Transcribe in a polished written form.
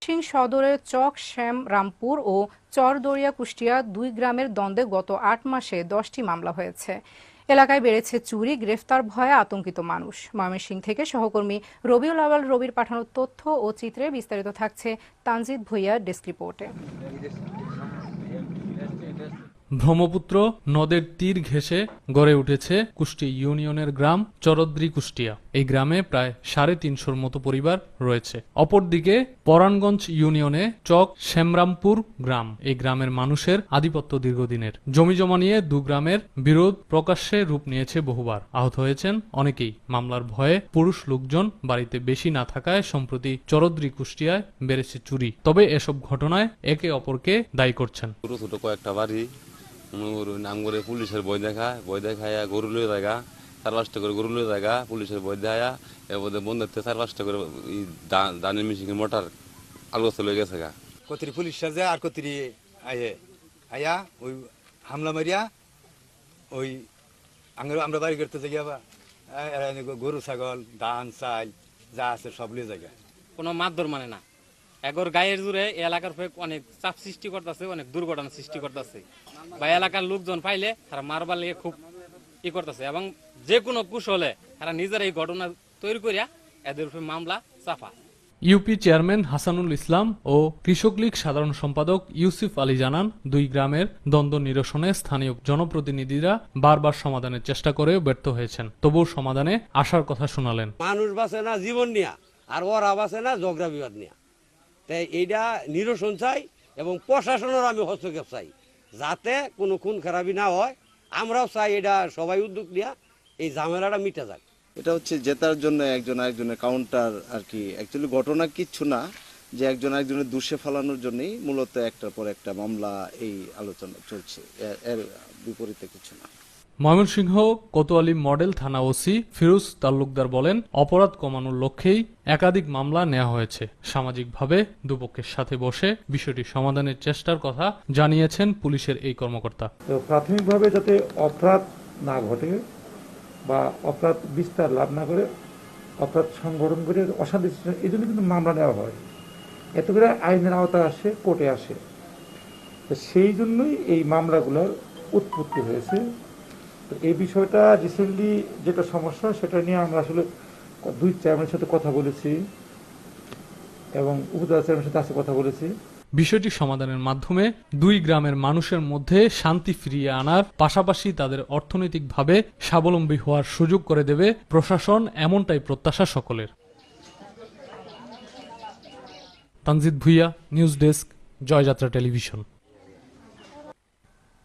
সিং সদরের চক শ্যাম রামপুর ও চরদরিয়া কুষ্টিয়া ২ গ্রামের দ্বন্দ্বে গত ৮ মাসে ১০টি মামলা হয়েছে। এলাকায় বেড়েছে চুরি, গ্রেফতার ভয়ে আতঙ্কিত মানুষ। ময়মনসিংহ থেকে সহকর্মী রবিউল আওয়াল রবির পাঠানো তথ্য ও চিত্রে বিস্তারিত থাকছে তানজিদ ভুঁইয়ার ডেস্ক রিপোর্টে। ব্রহ্মপুত্র নদের তীর ঘেঁষে গড়ে উঠেছে কুষ্টিয়া ইউনিয়নের গ্রাম চরদ্রি কুষ্টিয়া। এই গ্রামে প্রায় ৩৫০র মতো পরিবার রয়েছে। অপরদিকে পরাণগঞ্জ ইউনিয়নে চক শ্যামরামপুর গ্রাম। এই গ্রামের মানুষের আধিপত্য দীর্ঘদিনের। জমিজমা নিয়ে দু গ্রামের বিরোধ প্রকাশ্যে রূপ নিয়েছে বহুবার। আহত হয়েছেন অনেকেই। মামলার ভয়ে পুরুষ লোকজন বাড়িতে বেশি না থাকায় সম্প্রতি চরদ্রি কুষ্টিয়ায় বেড়েছে চুরি। তবে এসব ঘটনায় একে অপরকে দায়ী করছেন। ছোট কয়েকটা বাড়ি নাম করে পুলিশের বই দেখায় গরু লয়ে জায়গা ৪-৫টা করে গরু লয়ে জায়গা পুলিশের বই দেখায় এর মধ্যে বন্ধুত্বে ৪-৫টা করে ধানের মেশিনের মোটর আলু চলে গেছে গা। কতরি পুলিশ সাজে আর কতরি আয়া ওই হামলা মারিয়া ওই আমরা বাড়ি করতে যাই গরু ছাগল ধান চাল যা আছে সব লিয়ে জায়গা। কোনো মারধর মানে না, এগর গায়ের জুড়ে এলাকার অনেক চাপ সৃষ্টি করতেছে, অনেক দুর্ঘটনা সৃষ্টি করতেছে বা এলাকার লোকজন পাইলে তারা মারবার লেগে খুব করতেছে এবং যে কোনো কুশলে তারা নিজের এই ঘটনা তৈরি করিয়া এদের উপরে মামলা চাপা। ইউপি চেয়ারম্যান হাসানুল ইসলাম ও কৃষক লীগ সাধারণ সম্পাদক ইউসুফ আলী জানান, দুই গ্রামের দ্বন্দ্ব নিরসনে স্থানীয় জনপ্রতিনিধিরা বারবার সমাধানের চেষ্টা করেও ব্যর্থ হয়েছেন। তবুও সমাধানে আসার কথা শোনালেন। মানুষ বাঁচে না জীবন নিয়া, আর ওরা বাঁচে না ঝগড়া বিবাদ নিয়া। তাই এইটা নিরসন চাই এবং প্রশাসনের আমি হস্তক্ষেপ চাই, যাতে কোনো খুন খারাপি না হয়। আমরাও চাই এটা সবাই উদ্যোগ নিয়ে এই ঝামেলাটা মিটে যাক। এটা হচ্ছে জেতার জন্য একজন আরেকজনের কাউন্টার আর কি। অ্যাকচুয়ালি ঘটনা কিচ্ছু না, যে একজন আরেকজনের দোষে ফেলানোর জন্যই মূলত একটার পর একটা মামলা এই আলোচনা চলছে, এর বিপরীতে কিছু না। ময়মনসিংহ কোতোয়ালি মডেল থানা ওসি ফিরোজ তালুকদার বলেন, অপরাধ কমানোর লক্ষ্যেই একাধিক মামলা নেওয়া হয়েছে। সামাজিকভাবে দুপক্ষের সাথে বসে বিষয়টি সমাধানের চেষ্টার কথা জানিয়েছেন পুলিশের এই কর্মকর্তা। তো প্রাথমিকভাবে যাতে অপরাধ না ঘটে বা অপরাধ বিস্তার লাভ না করে অপরাধ সংগঠন করে অশান্তি এই জন্য কিন্তু মামলা নেওয়া হয়, এত করে আইনের আওতায় আসে, কোর্টে আসে। তো সেই জন্যই এই মামলাগুলোর উৎপত্তি হয়েছে। তো এই বিষয়টা রিসেন্টলি যেটা সমস্যা সেটা নিয়ে আমরা আসলে দুই চেয়ারম্যানের সাথে কথা বলেছি এবং উপজেলা চেয়ারম্যানের সাথে আজকে কথা বলেছি। বিষয়টি সমাধানের মাধ্যমে দুই গ্রামের মানুষের মধ্যে শান্তি ফিরিয়ে আনার পাশাপাশি তাদের অর্থনৈতিকভাবে স্বাবলম্বী হওয়ার সুযোগ করে দেবে প্রশাসন, এমনটাই প্রত্যাশা সকলের। Tanzid Bhuiyan, news desk, Joyjatra television.